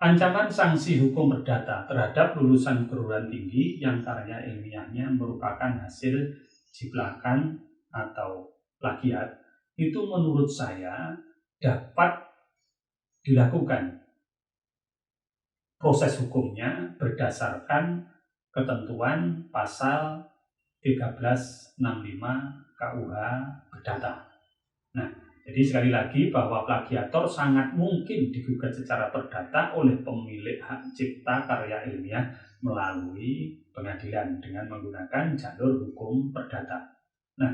Ancaman sanksi hukum perdata terhadap lulusan perguruan tinggi yang karya ilmiahnya merupakan hasil jiplakan atau plagiat itu menurut saya dapat dilakukan proses hukumnya berdasarkan ketentuan pasal 1365 KUH Perdata. Nah, jadi sekali lagi bahwa plagiator sangat mungkin digugat secara perdata oleh pemilik hak cipta karya ilmiah melalui pengadilan dengan menggunakan jalur hukum perdata. Nah,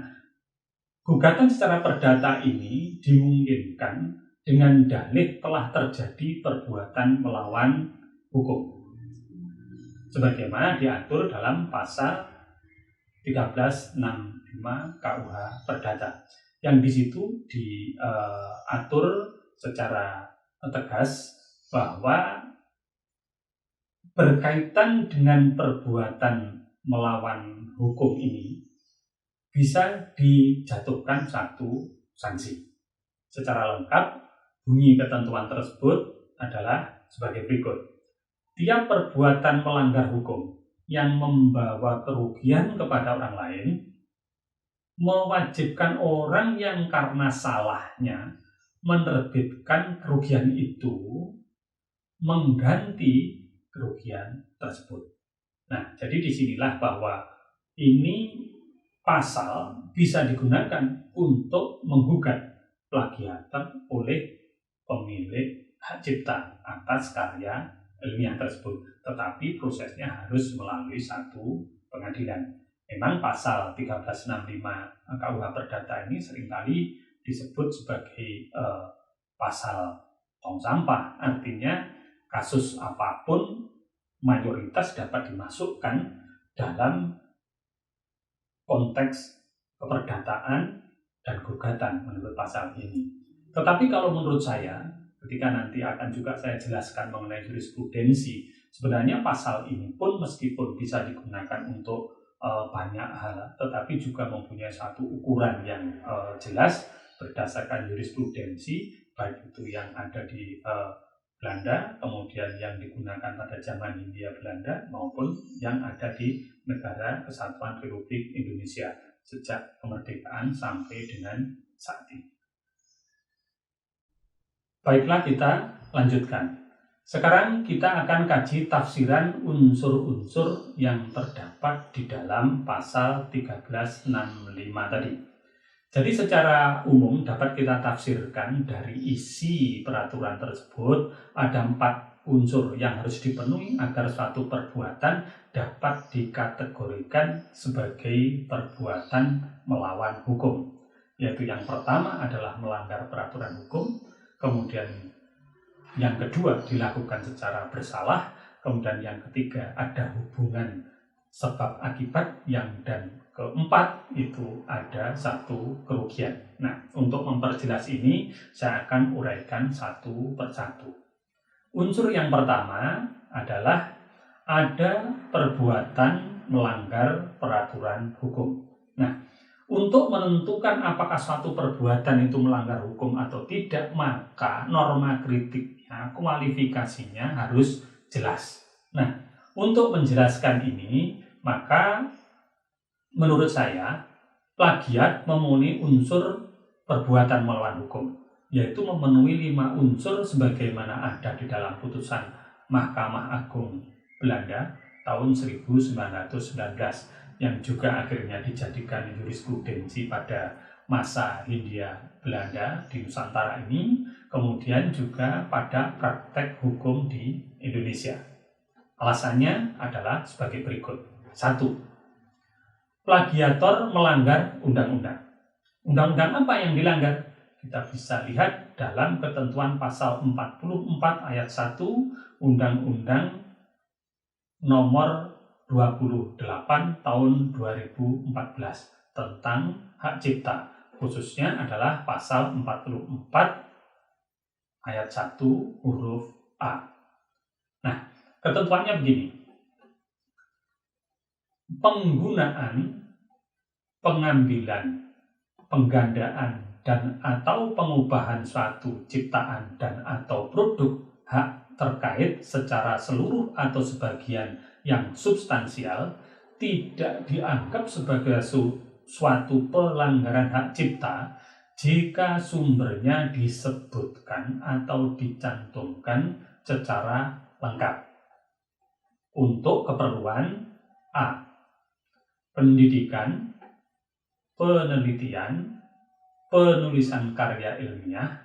gugatan secara perdata ini dimungkinkan dengan dalih telah terjadi perbuatan melawan hukum, sebagaimana diatur dalam pasal 1365 KUH Perdata, yang di situ diatur secara tegas bahwa berkaitan dengan perbuatan melawan hukum ini bisa dijatuhkan satu sanksi. Secara lengkap, bunyi ketentuan tersebut adalah sebagai berikut. Tiap perbuatan melanggar hukum yang membawa kerugian kepada orang lain mewajibkan orang yang karena salahnya menerbitkan kerugian itu mengganti kerugian tersebut. Nah, jadi disinilah bahwa ini pasal bisa digunakan untuk menggugat plagiator oleh pemilik hak cipta atas karya ilmiah tersebut, tetapi prosesnya harus melalui satu pengadilan. Memang pasal 1365 KUH Perdata ini seringkali disebut sebagai pasal tong sampah, artinya kasus apapun mayoritas dapat dimasukkan dalam konteks keperdataan dan gugatan menurut pasal ini. Tetapi kalau menurut saya, ketika nanti akan juga saya jelaskan mengenai jurisprudensi, sebenarnya pasal ini pun meskipun bisa digunakan untuk banyak hal, tetapi juga mempunyai satu ukuran yang jelas berdasarkan jurisprudensi, baik itu yang ada di Belanda, kemudian yang digunakan pada zaman Hindia Belanda, maupun yang ada di Negara Kesatuan Republik Indonesia sejak kemerdekaan sampai dengan saat ini. Baiklah, kita lanjutkan. Sekarang kita akan kaji tafsiran unsur-unsur yang terdapat di dalam pasal 1365 tadi. Jadi secara umum dapat kita tafsirkan dari isi peraturan tersebut ada 4 unsur yang harus dipenuhi agar suatu perbuatan dapat dikategorikan sebagai perbuatan melawan hukum. Yaitu yang pertama adalah melanggar peraturan hukum, kemudian yang kedua dilakukan secara bersalah, kemudian yang ketiga ada hubungan sebab akibat, dan keempat itu ada satu kerugian. Nah, untuk memperjelas ini saya akan uraikan satu persatu. Unsur yang pertama adalah ada perbuatan melanggar peraturan hukum. Nah, untuk menentukan apakah suatu perbuatan itu melanggar hukum atau tidak, maka norma kritiknya, kualifikasinya harus jelas. Nah, untuk menjelaskan ini, maka menurut saya plagiat memenuhi unsur perbuatan melawan hukum, yaitu memenuhi 5 unsur sebagaimana ada di dalam putusan Mahkamah Agung Belanda tahun 1919 yang juga akhirnya dijadikan jurisprudensi pada masa Hindia Belanda di Nusantara ini, kemudian juga pada praktek hukum di Indonesia. Alasannya adalah sebagai berikut. 1. Plagiator melanggar undang-undang. Undang-undang apa yang dilanggar? Kita bisa lihat dalam ketentuan pasal 44 ayat 1 Undang-Undang nomor 28 tahun 2014 tentang hak cipta, khususnya adalah pasal 44 ayat 1 huruf A. Nah, ketentuannya begini. Penggunaan, pengambilan, penggandaan dan atau pengubahan suatu ciptaan dan atau produk hak terkait secara seluruh atau sebagian yang substansial tidak dianggap sebagai suatu pelanggaran hak cipta jika sumbernya disebutkan atau dicantumkan secara lengkap untuk keperluan A. Pendidikan, penelitian, penulisan karya ilmiah,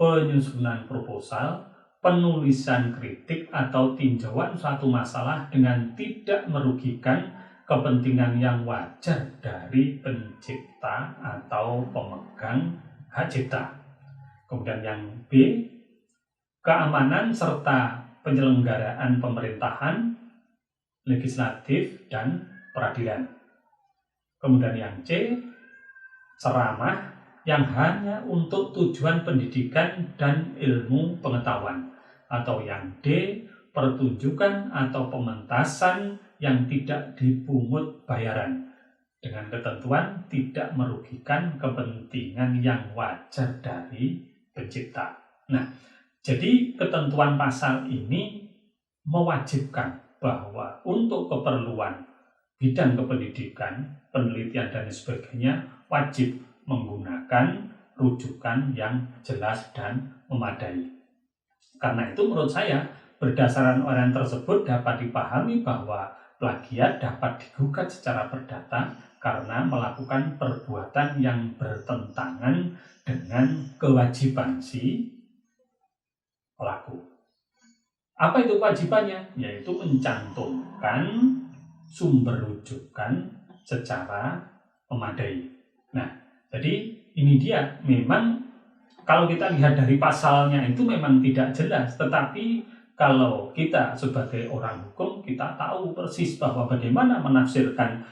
penyusunan proposal, penulisan kritik atau tinjauan suatu masalah dengan tidak merugikan kepentingan yang wajar dari pencipta atau pemegang hak cipta. Kemudian yang B, keamanan serta penyelenggaraan pemerintahan, legislatif, dan peradilan. Kemudian yang C, ceramah yang hanya untuk tujuan pendidikan dan ilmu pengetahuan. Atau yang D, pertunjukan atau pementasan yang tidak dipungut bayaran dengan ketentuan tidak merugikan kepentingan yang wajar dari pencipta. Nah, jadi ketentuan pasal ini mewajibkan bahwa untuk keperluan bidang kependidikan, penelitian, dan sebagainya wajib menggunakan rujukan yang jelas dan memadai. Karena itu menurut saya berdasarkan orang tersebut dapat dipahami bahwa plagiat dapat digugat secara perdata karena melakukan perbuatan yang bertentangan dengan kewajiban si pelaku. Apa itu kewajibannya? Yaitu mencantumkan sumber rujukan secara memadai. Nah, jadi ini dia, memang kalau kita lihat dari pasalnya itu memang tidak jelas, tetapi kalau kita sebagai orang hukum, kita tahu persis bahwa bagaimana menafsirkan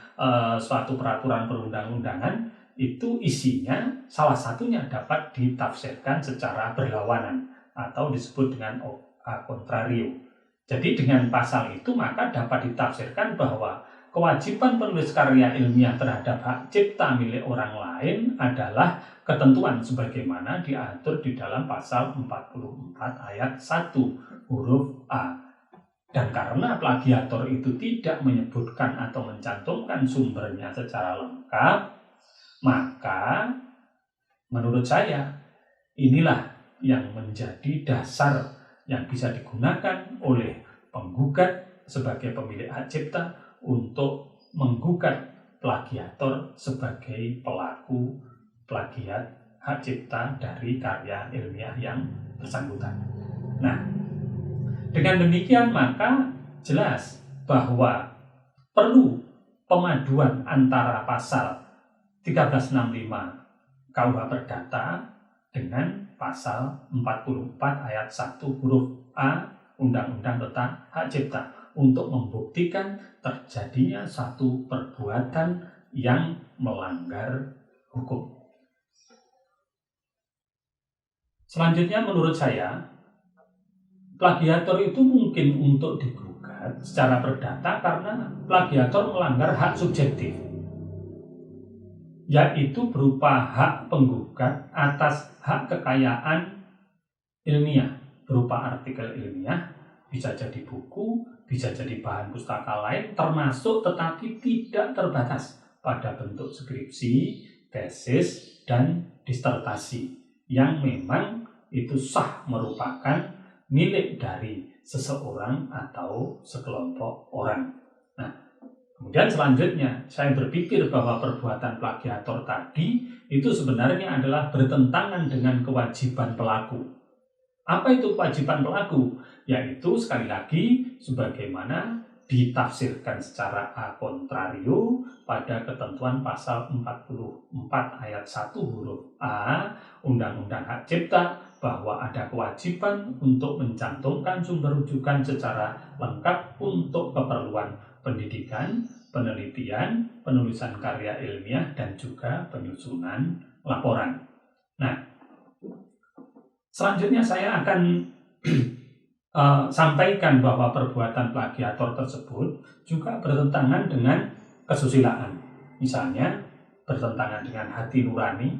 suatu peraturan perundang-undangan itu isinya salah satunya dapat ditafsirkan secara berlawanan atau disebut dengan a contrario. Jadi dengan pasal itu maka dapat ditafsirkan bahwa kewajiban penulis karya ilmiah terhadap hak cipta milik orang lain adalah ketentuan sebagaimana diatur di dalam pasal 44 ayat 1 huruf A. Dan karena plagiator itu tidak menyebutkan atau mencantumkan sumbernya secara lengkap, maka menurut saya inilah yang menjadi dasar yang bisa digunakan oleh penggugat sebagai pemilik hak cipta untuk menggugat plagiator sebagai pelaku plagiat hak cipta dari karya ilmiah yang bersangkutan. Nah, dengan demikian maka jelas bahwa perlu pemaduan antara pasal 1365 KUH Perdata dengan pasal 44 ayat 1 huruf A Undang-Undang tentang Hak Cipta untuk membuktikan terjadinya satu perbuatan yang melanggar hukum. Selanjutnya menurut saya, plagiator itu mungkin untuk digugat secara perdata karena plagiator melanggar hak subjektif, yaitu berupa hak penggugat atas hak kekayaan ilmiah berupa artikel ilmiah, bisa jadi buku, bisa jadi bahan pustaka lain, termasuk tetapi tidak terbatas pada bentuk skripsi, tesis, dan disertasi yang memang itu sah merupakan milik dari seseorang atau sekelompok orang. Nah, kemudian selanjutnya saya berpikir bahwa perbuatan plagiator tadi itu sebenarnya adalah bertentangan dengan kewajiban pelaku. Apa itu kewajiban pelaku? Yaitu sekali lagi sebagaimana ditafsirkan secara a contrario pada ketentuan pasal 44 ayat 1 huruf A Undang-Undang Hak Cipta bahwa ada kewajiban untuk mencantumkan sumber rujukan secara lengkap untuk keperluan pendidikan, penelitian, penulisan karya ilmiah, dan juga penyusunan laporan. Nah, selanjutnya saya akan sampaikan bahwa perbuatan plagiator tersebut juga bertentangan dengan kesusilaan. Misalnya, bertentangan dengan hati nurani,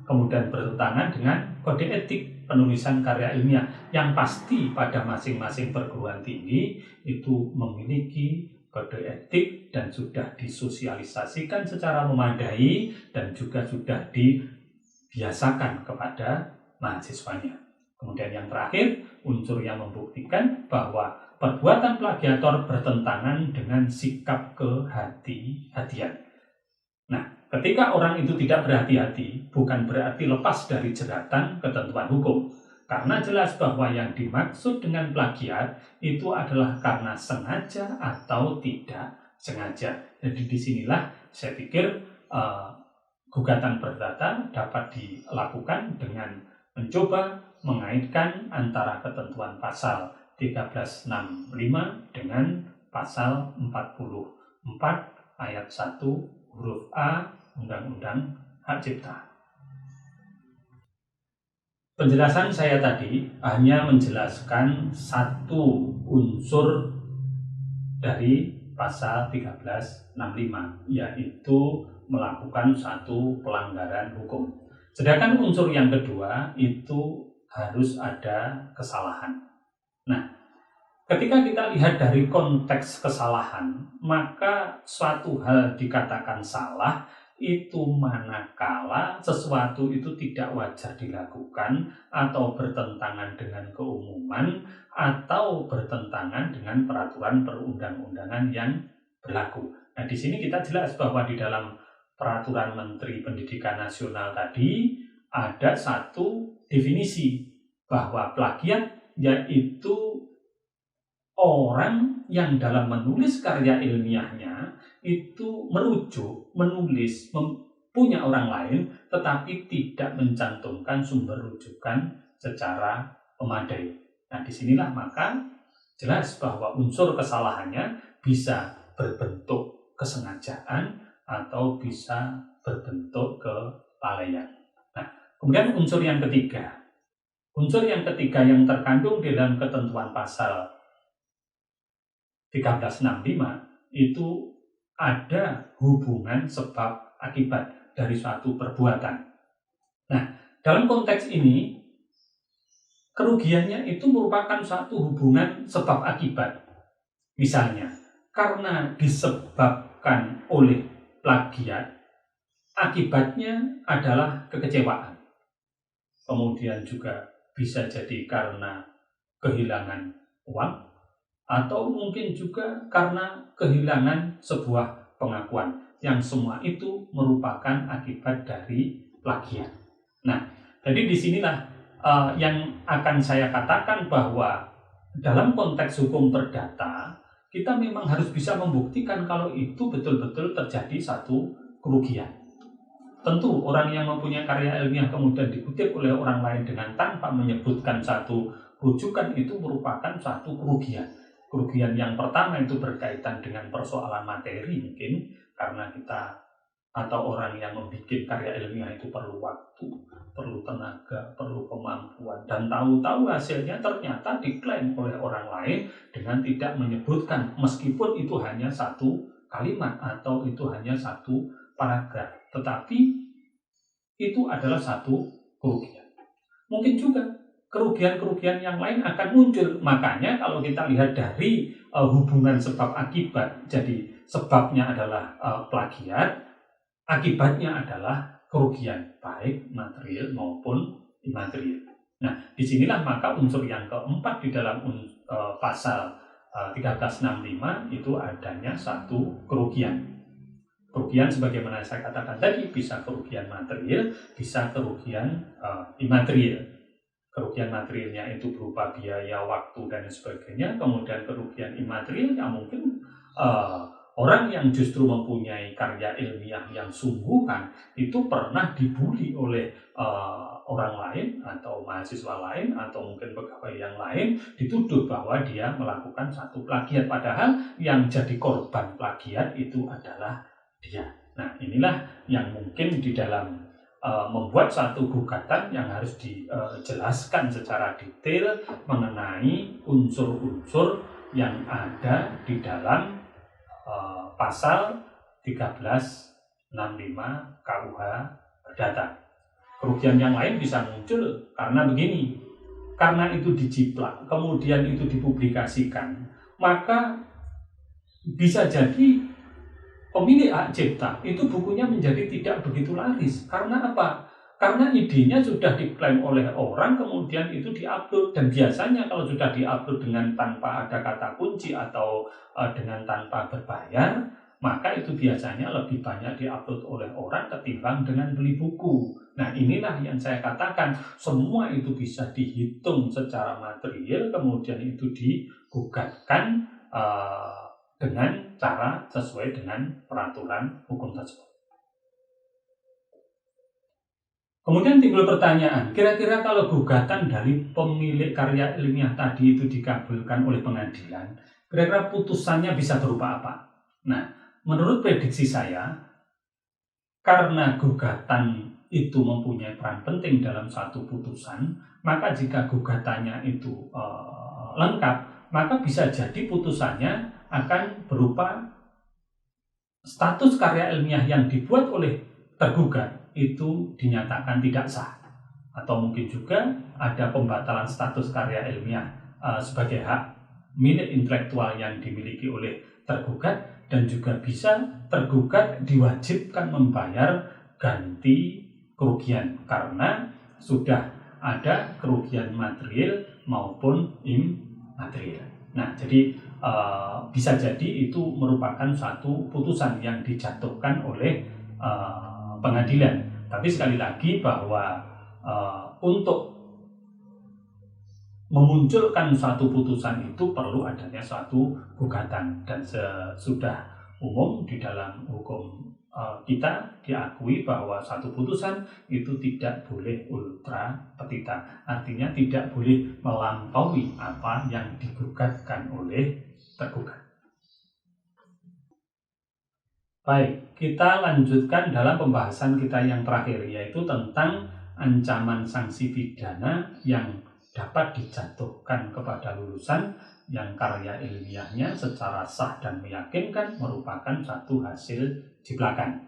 kemudian bertentangan dengan kode etik. penulisan karya ilmiah yang pasti pada masing-masing perguruan tinggi itu memiliki kode etik dan sudah disosialisasikan secara memadai dan juga sudah dibiasakan kepada mahasiswanya. Kemudian yang terakhir, unsur yang membuktikan bahwa perbuatan plagiator bertentangan dengan sikap kehati-hatian. Nah, ketika orang itu tidak berhati-hati, bukan berarti lepas dari jeratan ketentuan hukum. Karena jelas bahwa yang dimaksud dengan plagiat itu adalah karena sengaja atau tidak sengaja. Jadi disinilah saya pikir gugatan perdata dapat dilakukan dengan mencoba mengaitkan antara ketentuan pasal 1365 dengan pasal 44 ayat 1 huruf A Undang-Undang Hak Cipta. Penjelasan saya tadi hanya menjelaskan satu unsur dari pasal 1365, yaitu melakukan satu pelanggaran hukum. Sedangkan unsur yang kedua itu harus ada kesalahan. Nah, ketika kita lihat dari konteks kesalahan, maka suatu hal dikatakan salah itu manakala sesuatu itu tidak wajar dilakukan atau bertentangan dengan keumuman atau bertentangan dengan peraturan perundang-undangan yang berlaku. Nah, di sini kita jelas bahwa di dalam Peraturan Menteri Pendidikan Nasional tadi ada satu definisi bahwa plagiat yaitu orang yang dalam menulis karya ilmiahnya itu merujuk, menulis, punya orang lain tetapi tidak mencantumkan sumber rujukan secara memadai. Nah, disinilah maka jelas bahwa unsur kesalahannya bisa berbentuk kesengajaan atau bisa berbentuk kelalaian. Nah, kemudian unsur yang ketiga. Unsur yang ketiga yang terkandung di dalam ketentuan pasal 1365 itu ada hubungan sebab akibat dari suatu perbuatan. Nah, dalam konteks ini kerugiannya itu merupakan suatu hubungan sebab akibat. Misalnya, karena disebabkan oleh plagiat, akibatnya adalah kekecewaan. Kemudian juga bisa jadi karena kehilangan uang, atau mungkin juga karena kehilangan sebuah pengakuan, yang semua itu merupakan akibat dari plagiat. Nah, jadi disinilah yang akan saya katakan bahwa dalam konteks hukum perdata, kita memang harus bisa membuktikan kalau itu betul-betul terjadi satu kerugian. Tentu orang yang mempunyai karya ilmiah kemudian dikutip oleh orang lain dengan tanpa menyebutkan satu rujukan itu merupakan satu kerugian. Kerugian yang pertama itu berkaitan dengan persoalan materi mungkin, karena kita atau orang yang membuat karya ilmiah itu perlu waktu, perlu tenaga, perlu kemampuan, dan tahu-tahu hasilnya ternyata diklaim oleh orang lain dengan tidak menyebutkan, meskipun itu hanya satu kalimat atau itu hanya satu paragraf, tetapi itu adalah satu kerugian. Mungkin juga kerugian-kerugian yang lain akan muncul. Makanya kalau kita lihat dari hubungan sebab akibat, jadi sebabnya adalah plagiat, akibatnya adalah kerugian baik material maupun imaterial. Nah, disinilah maka unsur yang keempat di dalam pasal 1365 itu adanya satu kerugian. Kerugian sebagaimana saya katakan tadi, bisa kerugian material, bisa kerugian imaterial. Kerugian materialnya itu berupa biaya, waktu, dan sebagainya. Kemudian kerugian imaterial yang mungkin orang yang justru mempunyai karya ilmiah yang sungguhan itu pernah dibully oleh orang lain atau mahasiswa lain atau mungkin pegawai yang lain, dituduh bahwa dia melakukan satu plagiat, padahal yang jadi korban plagiat itu adalah dia. Nah, inilah yang mungkin di dalam membuat satu gugatan yang harus dijelaskan secara detail mengenai unsur-unsur yang ada di dalam pasal 1365 KUH Perdata. Kerugian yang lain bisa muncul karena begini, karena itu dijiplak, kemudian itu dipublikasikan, maka bisa jadi pemilik hak cipta itu bukunya menjadi tidak begitu laris. Karena apa? Karena idenya sudah diklaim oleh orang, kemudian itu diupload. Dan biasanya kalau sudah diupload dengan tanpa ada kata kunci atau dengan tanpa berbayar, maka itu biasanya lebih banyak diupload oleh orang ketimbang dengan beli buku. Nah, inilah yang saya katakan, semua itu bisa dihitung secara material, kemudian itu digugatkan dengan cara sesuai dengan peraturan hukum tersebut. Kemudian timbul pertanyaan, kira-kira kalau gugatan dari pemilik karya ilmiah tadi itu dikabulkan oleh pengadilan, kira-kira putusannya bisa berupa apa? Nah, menurut prediksi saya, karena gugatan itu mempunyai peran penting dalam satu putusan, maka jika gugatannya itu lengkap, maka bisa jadi putusannya akan berupa status karya ilmiah yang dibuat oleh tergugat itu dinyatakan tidak sah, atau mungkin juga ada pembatalan status karya ilmiah sebagai hak milik intelektual yang dimiliki oleh tergugat, dan juga bisa tergugat diwajibkan membayar ganti kerugian karena sudah ada kerugian material maupun immaterial. Nah, jadi bisa jadi itu merupakan satu putusan yang dijatuhkan oleh pengadilan. Tapi sekali lagi bahwa untuk memunculkan suatu putusan itu perlu adanya suatu gugatan, dan sudah umum di dalam hukum kita diakui bahwa satu putusan itu tidak boleh ultra petita, artinya tidak boleh melampaui apa yang digugatkan oleh tergugat. Baik, kita lanjutkan dalam pembahasan kita yang terakhir, yaitu tentang ancaman sanksi pidana yang dapat dijatuhkan kepada lulusan yang karya ilmiahnya secara sah dan meyakinkan merupakan satu hasil jiplakan.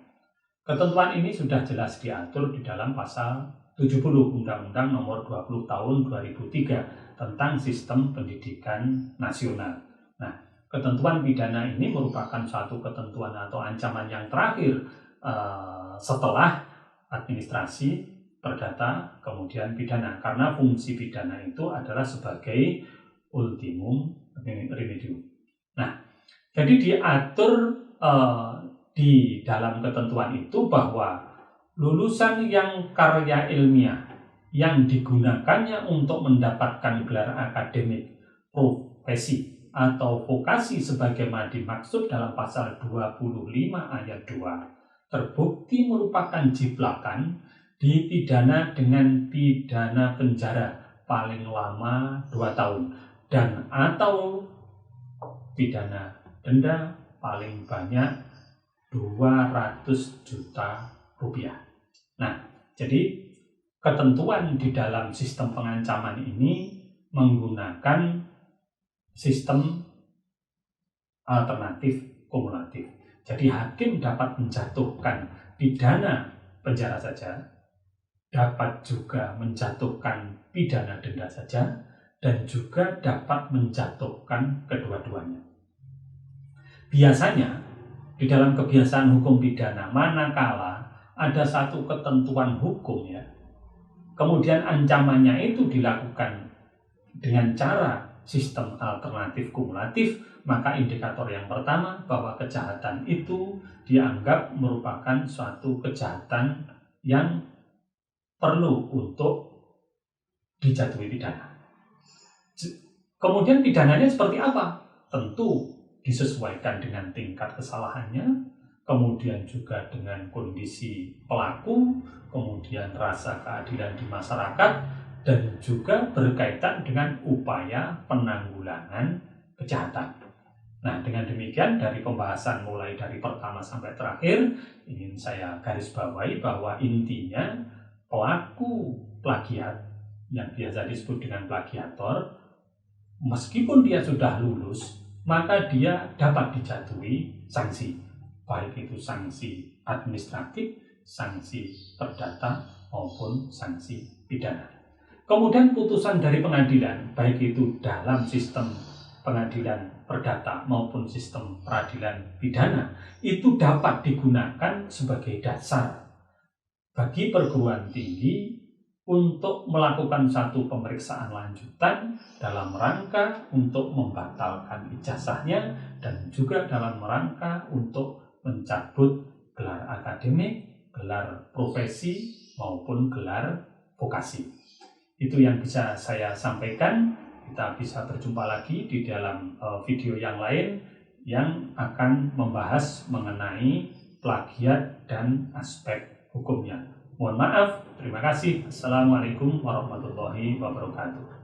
Ketentuan ini sudah jelas diatur di dalam pasal 70 Undang-Undang Nomor 20 Tahun 2003 tentang Sistem Pendidikan Nasional. Nah, ketentuan pidana ini merupakan suatu ketentuan atau ancaman yang terakhir setelah administrasi, perdata, kemudian pidana, karena fungsi pidana itu adalah sebagai ultimum remedium. Nah, jadi diatur di dalam ketentuan itu bahwa lulusan yang karya ilmiah yang digunakannya untuk mendapatkan gelar akademik, profesi, atau vokasi sebagaimana dimaksud dalam pasal 25 ayat 2 terbukti merupakan jiplakan, dipidana dengan pidana penjara paling lama 2 tahun dan atau pidana denda paling banyak 200 juta rupiah. Nah, jadi ketentuan di dalam sistem pengancaman ini menggunakan sistem alternatif kumulatif. Jadi hakim dapat menjatuhkan pidana penjara saja, dapat juga menjatuhkan pidana denda saja, dan juga dapat menjatuhkan kedua-duanya. Biasanya di dalam kebiasaan hukum pidana, manakala ada satu ketentuan hukum ya, kemudian ancamannya itu dilakukan dengan cara sistem alternatif kumulatif, maka indikator yang pertama bahwa kejahatan itu dianggap merupakan suatu kejahatan yang perlu untuk dijatuhi pidana. Kemudian pidananya seperti apa? Tentu disesuaikan dengan tingkat kesalahannya, kemudian juga dengan kondisi pelaku, kemudian rasa keadilan di masyarakat, dan juga berkaitan dengan upaya penanggulangan kejahatan. Nah, dengan demikian dari pembahasan mulai dari pertama sampai terakhir, ingin saya garis bawahi bahwa intinya pelaku plagiat yang biasa disebut dengan plagiator, meskipun dia sudah lulus, maka dia dapat dijatuhi sanksi, baik itu sanksi administratif, sanksi perdata, maupun sanksi pidana. Kemudian putusan dari pengadilan, baik itu dalam sistem pengadilan perdata maupun sistem peradilan pidana, itu dapat digunakan sebagai dasar bagi perguruan tinggi untuk melakukan satu pemeriksaan lanjutan dalam rangka untuk membatalkan ijazahnya dan juga dalam rangka untuk mencabut gelar akademik, gelar profesi maupun gelar vokasi. Itu yang bisa saya sampaikan. Kita bisa berjumpa lagi di dalam video yang lain yang akan membahas mengenai plagiat dan aspek hukumnya. Mohon maaf, terima kasih. Assalamualaikum warahmatullahi wabarakatuh.